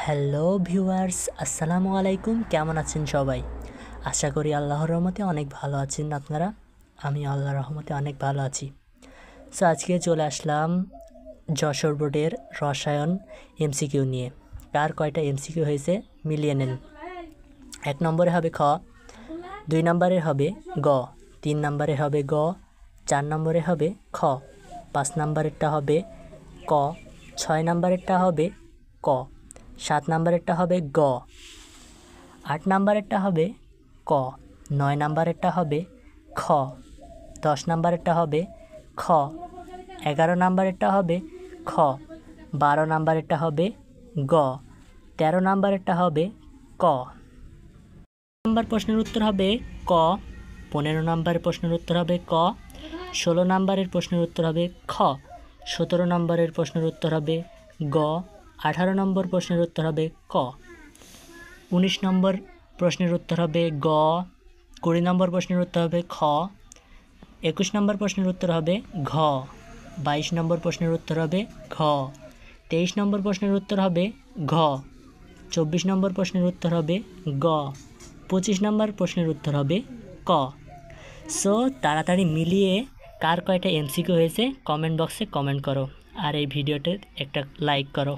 Hello viewers, আসসালামু আলাইকুম। কেমন আছেন সবাই? আশা করি আল্লাহর রহমতে অনেক ভালো আছেন আপনারা। আমি আল্লাহর রহমতে অনেক ভালো আছি। সো আজকে চলে আসলাম যশোর বোর্ডের রসায়ন এমসিকিউ নিয়ে। কার কয়টা এমসিকিউ হয়েছে মিলিয়ে নেন। 1 নম্বরে হবে খ, 2 নম্বরে হবে গ, 3 নম্বরে হবে গ, 4 নম্বরে হবে খ, 5 নম্বরেরটা হবে ক, 6 নম্বরেরটা হবে ক, 7 নম্বরেরটা হবে গ, 8 নম্বরেরটা হবে ক, 9 নম্বরেরটা হবে খ, 10 নম্বরেরটা হবে খ, 11 নম্বরেরটা হবে খ, 12 নম্বরেরটা হবে গ, 13 নম্বরেরটা হবে ক। নম্বর প্রশ্নের উত্তর হবে ক, 15 নম্বরের প্রশ্নের উত্তর হবে ক, 16 নম্বরের প্রশ্নের উত্তর হবে খ, 17 নম্বরের প্রশ্নের উত্তর হবে গ, 18 নম্বর প্রশ্নের উত্তর হবে ক, 19 নম্বর প্রশ্নের উত্তর হবে গ, 20 নম্বর প্রশ্নের উত্তর হবে খ, 21 নম্বর প্রশ্নের উত্তর হবে ঘ, 22 নম্বর প্রশ্নের উত্তর হবে ঘ, 23 নম্বর প্রশ্নের উত্তর হবে ঘ, 24 নম্বর প্রশ্নের উত্তর হবে গ, 25 নম্বর প্রশ্নের উত্তর হবে ক। সো তাড়াতাড়ি মিলিয়ে কার কয়টা এমসিকিউ হয়েছে কমেন্ট বক্সে কমেন্ট করো আর এই ভিডিওতে একটা লাইক করো।